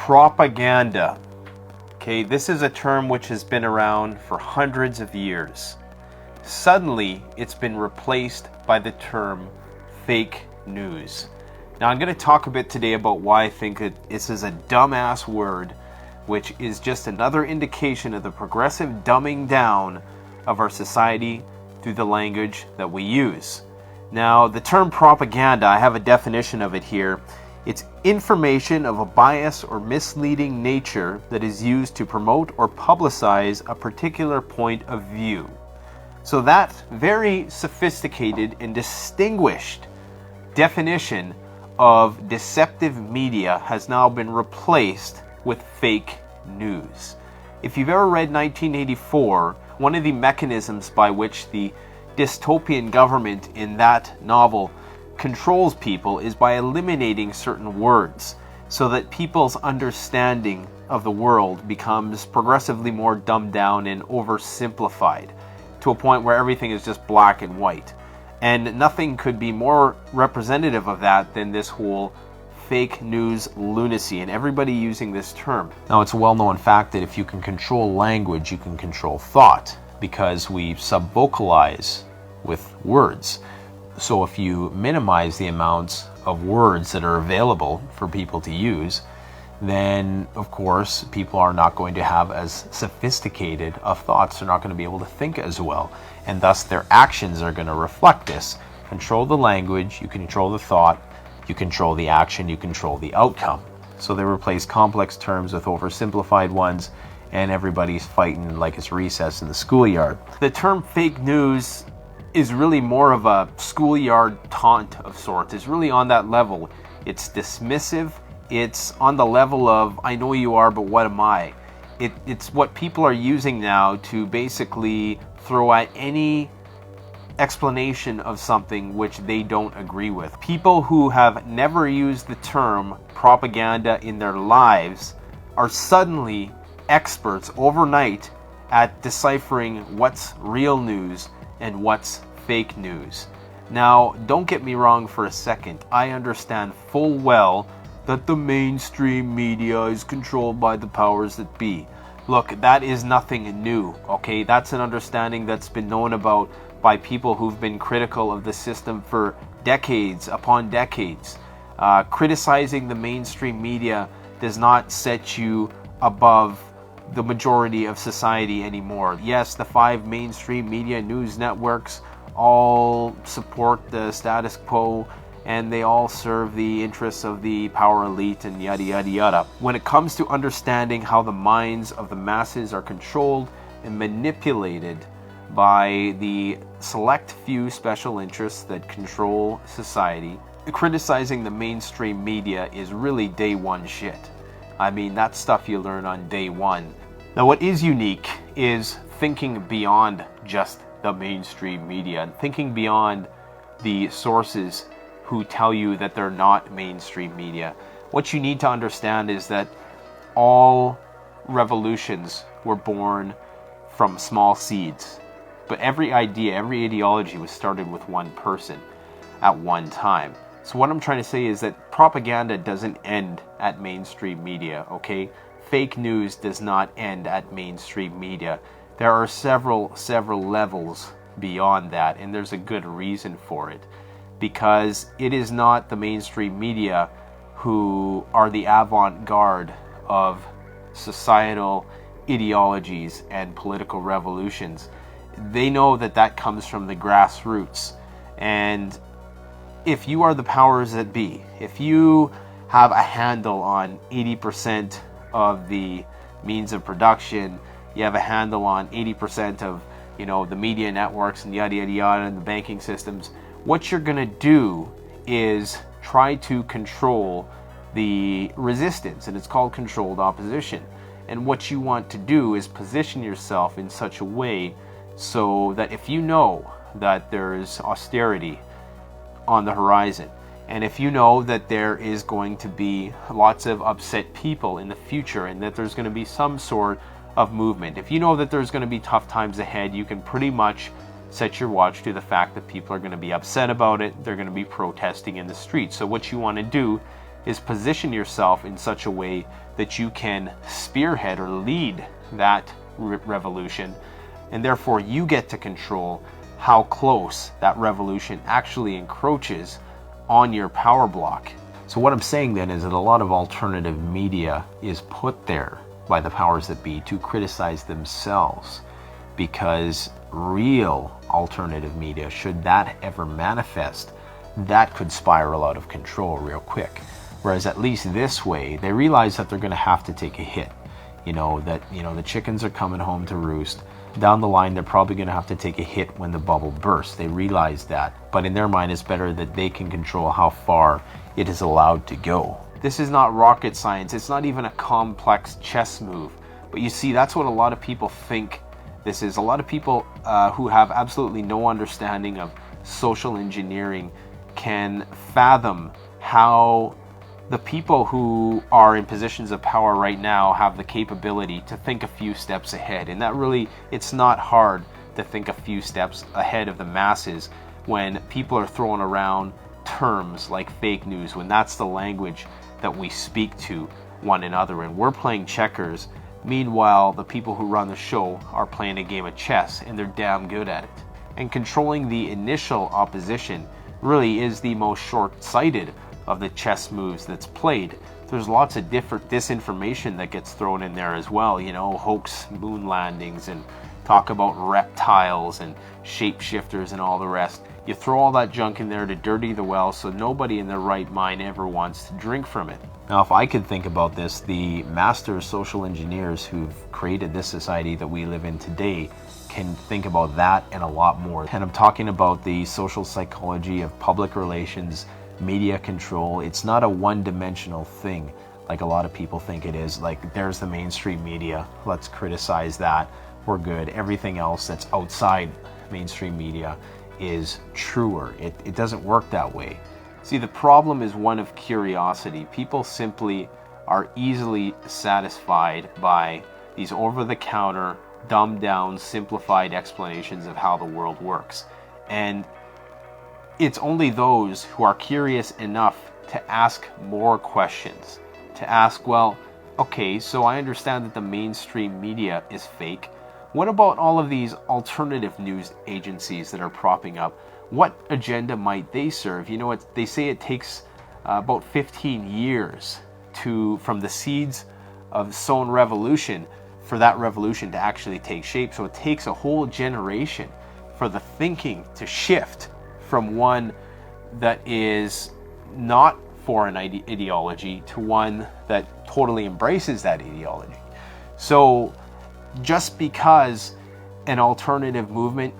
Propaganda. Okay, this is a term which has been around for hundreds of years. Suddenly, it's been replaced by the term fake news. Now, I'm going to talk a bit today about why I think this is a dumbass word, which is just another indication of the progressive dumbing down of our society through the language that we use. Now, the term propaganda, I have a definition of it here. It's information of a bias or misleading nature that is used to promote or publicize a particular point of view. So that very sophisticated and distinguished definition of deceptive media has now been replaced with fake news. If you've ever read 1984, one of the mechanisms by which the dystopian government in that novel controls people is by eliminating certain words, so that people's understanding of the world becomes progressively more dumbed down and oversimplified to a point where everything is just black and white. And nothing could be more representative of that than this whole fake news lunacy and everybody using this term. Now, it's a well-known fact that if you can control language, you can control thought, because we sub-vocalize with words. So if you minimize the amounts of words that are available for people to use, then of course people are not going to have as sophisticated of thoughts. They're not going to be able to think as well, and thus their actions are going to reflect this. Control the language, you control the thought, you control the action, you control the outcome. So they replace complex terms with oversimplified ones, and everybody's fighting like it's recess in the schoolyard. The term fake news is really more of a schoolyard taunt of sorts. It's really on that level. It's dismissive. It's on the level of, I know you are, but what am I? It's what people are using now to basically throw at any explanation of something which they don't agree with. People who have never used the term propaganda in their lives are suddenly experts overnight at deciphering what's real news and what's fake news. Now, don't get me wrong for a second. I understand full well that the mainstream media is controlled by the powers that be. Look, that is nothing new, okay? That's an understanding that's been known about by people who've been critical of the system for decades upon decades. Criticizing the mainstream media does not set you above the majority of society anymore. Yes, the 5 mainstream media news networks all support the status quo, and they all serve the interests of the power elite and yada yada yada. When it comes to understanding how the minds of the masses are controlled and manipulated by the select few special interests that control society, criticizing the mainstream media is really day one shit. I mean, that's stuff you learn on day one. Now, what is unique is thinking beyond just the mainstream media and thinking beyond the sources who tell you that they're not mainstream media. What you need to understand is that all revolutions were born from small seeds. But every idea, every ideology was started with one person at one time. So what I'm trying to say is that propaganda doesn't end at mainstream media, okay? Fake news does not end at mainstream media. There are several levels beyond that, and there's a good reason for it. Because it is not the mainstream media who are the avant-garde of societal ideologies and political revolutions. They know that that comes from the grassroots. And if you are the powers that be, if you have a handle on 80% of the means of production, you have a handle on 80% of, the media networks and yada yada yada and the banking systems, what you're going to do is try to control the resistance, and it's called controlled opposition. And what you want to do is position yourself in such a way so that if you know that there is austerity on the horizon, and if you know that there is going to be lots of upset people in the future and that there's going to be some sort of movement, if you know that there's going to be tough times ahead, you can pretty much set your watch to the fact that people are going to be upset about it. They're going to be protesting in the streets. So what you want to do is position yourself in such a way that you can spearhead or lead that revolution, and therefore you get to control how close that revolution actually encroaches on your power block. So what I'm saying then is that a lot of alternative media is put there by the powers that be to criticize themselves, because real alternative media, should that ever manifest, that could spiral out of control real quick. Whereas at least this way, they realize that they're going to have to take a hit. The chickens are coming home to roost. Down the line, they're probably going to have to take a hit when the bubble bursts. They realize that. But in their mind, it's better that they can control how far it is allowed to go. This is not rocket science. It's not even a complex chess move. But you see, that's what a lot of people think this is. A lot of people who have absolutely no understanding of social engineering can fathom how the people who are in positions of power right now have the capability to think a few steps ahead. And that really, it's not hard to think a few steps ahead of the masses when people are throwing around terms like fake news, when that's the language that we speak to one another. And we're playing checkers. Meanwhile, the people who run the show are playing a game of chess, and they're damn good at it. And controlling the initial opposition really is the most short-sighted of the chess moves that's played. There's lots of different disinformation that gets thrown in there as well, hoax moon landings and talk about reptiles and shapeshifters and all the rest. You throw all that junk in there to dirty the well, so nobody in their right mind ever wants to drink from it. Now, if I could think about this, the master social engineers who've created this society that we live in today can think about that and a lot more. And I'm talking about the social psychology of public relations, media control. It's not a one-dimensional thing like a lot of people think it is. Like, there's the mainstream media, let's criticize that, we're good. Everything else that's outside mainstream media is truer. It doesn't work that way. See, the problem is one of curiosity. People simply are easily satisfied by these over-the-counter, dumbed-down, simplified explanations of how the world works. And it's only those who are curious enough to ask more questions, to ask, well, okay, so I understand that the mainstream media is fake. What about all of these alternative news agencies that are propping up? What agenda might they serve? They say it takes about 15 years from the seeds of sown revolution for that revolution to actually take shape. So it takes a whole generation for the thinking to shift from one that is not for an ideology to one that totally embraces that ideology. So just because an alternative movement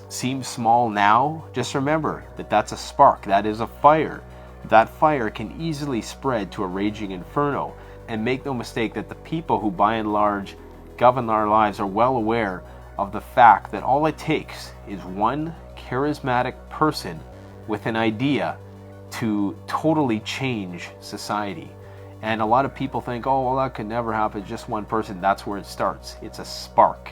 seems small now, just remember that that's a spark, that is a fire. That fire can easily spread to a raging inferno. And make no mistake that the people who by and large govern our lives are well aware of the fact that all it takes is one charismatic person with an idea to totally change society. And a lot of people think, oh, well, that could never happen, it's just one person. That's where it starts. It's a spark.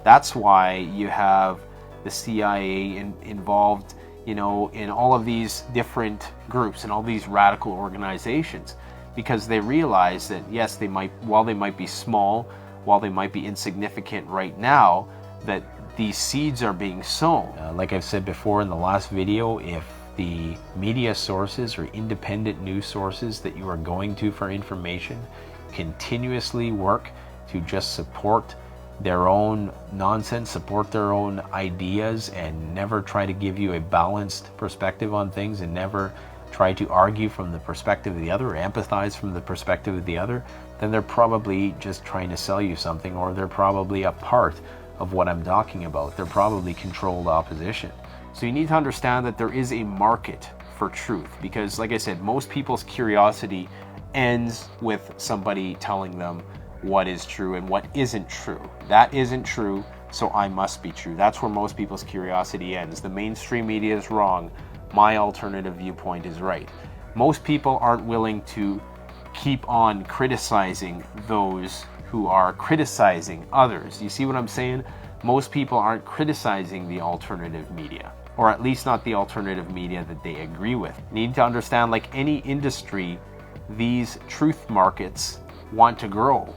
That's why you have the CIA involved, in all of these different groups and all these radical organizations, because they realize that, yes, while they might be small, while they might be insignificant right now, that these seeds are being sown. Like I've said before in the last video, if the media sources or independent news sources that you are going to for information continuously work to just support their own nonsense, support their own ideas, and never try to give you a balanced perspective on things, and never try to argue from the perspective of the other or empathize from the perspective of the other, then they're probably just trying to sell you something, or they're probably a part of what I'm talking about. They're probably controlled opposition. So you need to understand that there is a market for truth, because like I said, most people's curiosity ends with somebody telling them what is true and what isn't true. That isn't true, so I must be true. That's where most people's curiosity ends. The mainstream media is wrong. My alternative viewpoint is right. Most people aren't willing to keep on criticizing those who are criticizing others. You see what I'm saying? Most people aren't criticizing the alternative media, or at least not the alternative media that they agree with. You need to understand, like any industry, these truth markets want to grow.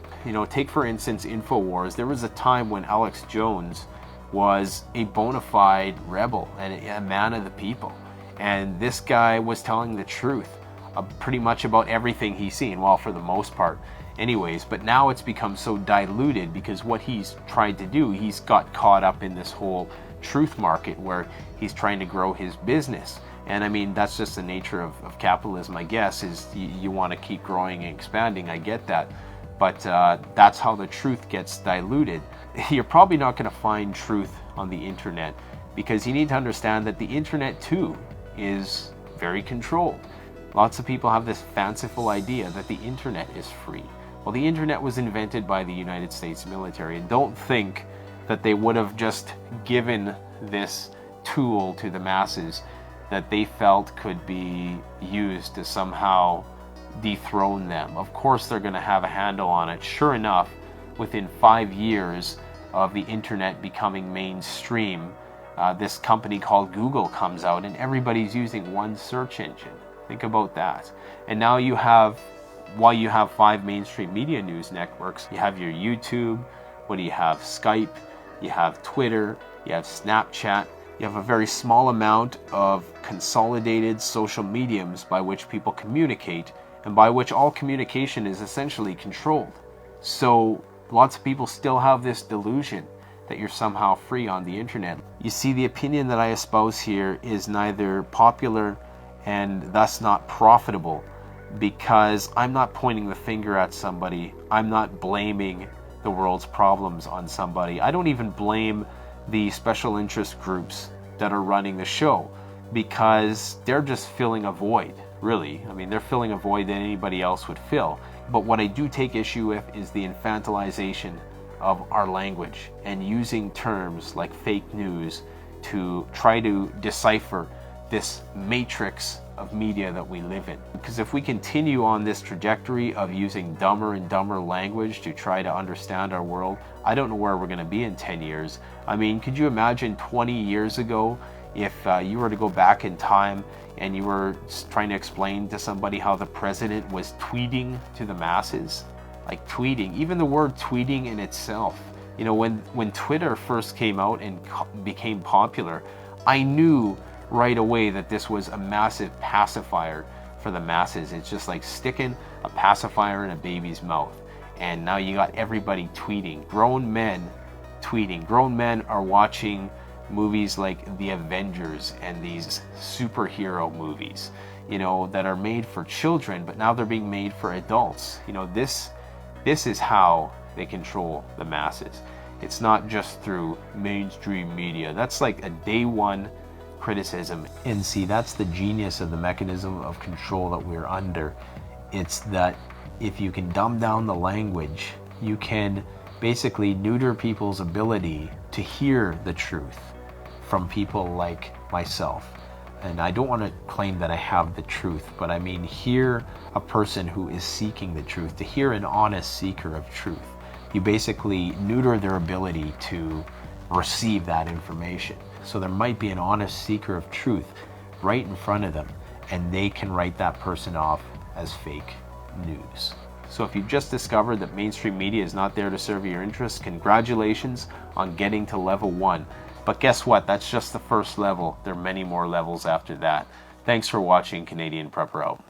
Take for instance InfoWars. There was a time when Alex Jones was a bona fide rebel and a man of the people. And this guy was telling the truth pretty much about everything he's seen, well, for the most part anyways. But now it's become so diluted because what he's tried to do, he's got caught up in this whole truth market where he's trying to grow his business. And I mean, that's just the nature of capitalism, I guess, is you want to keep growing and expanding. I get that. But that's how the truth gets diluted. You're probably not going to find truth on the internet because you need to understand that the internet too is very controlled. Lots of people have this fanciful idea that the internet is free. Well, the internet was invented by the United States military, and don't think that they would have just given this tool to the masses that they felt could be used to somehow dethrone them. Of course they're going to have a handle on it. Sure enough, within 5 years of the internet becoming mainstream, this company called Google comes out and everybody's using one search engine. Think about that. And now you have, while you have 5 mainstream media news networks, you have your YouTube, what do you have? Skype, you have Twitter, you have Snapchat. You have a very small amount of consolidated social mediums by which people communicate, and by which all communication is essentially controlled. So lots of people still have this delusion that you're somehow free on the internet. You see, the opinion that I espouse here is neither popular and thus not profitable, because I'm not pointing the finger at somebody. I'm not blaming the world's problems on somebody. I don't even blame the special interest groups that are running the show, because they're just filling a void, really. I mean, they're filling a void that anybody else would fill. But what I do take issue with is the infantilization of our language and using terms like fake news to try to decipher this matrix of media that we live in. Because if we continue on this trajectory of using dumber and dumber language to try to understand our world, I don't know where we're going to be in 10 years. I mean, could you imagine 20 years ago if you were to go back in time and you were trying to explain to somebody how the president was tweeting to the masses? Like tweeting, even the word tweeting in itself. When Twitter first came out and became popular, I knew right away that this was a massive pacifier for the masses. It's just like sticking a pacifier in a baby's mouth. And now you got everybody tweeting. Grown men tweeting. Grown men are watching movies like The Avengers and these superhero movies, that are made for children, but now they're being made for adults. This is how they control the masses. It's not just through mainstream media. That's like a day one criticism. And see, that's the genius of the mechanism of control that we're under. It's that if you can dumb down the language, you can basically neuter people's ability to hear the truth from people like myself. And I don't want to claim that I have the truth, but I mean hear a person who is seeking the truth, to hear an honest seeker of truth. You basically neuter their ability to receive that information. So there might be an honest seeker of truth right in front of them, and they can write that person off as fake news. So if you've just discovered that mainstream media is not there to serve your interests, congratulations on getting to level 1. But guess what? That's just the first level. There are many more levels after that. Thanks for watching. Canadian Prepper out.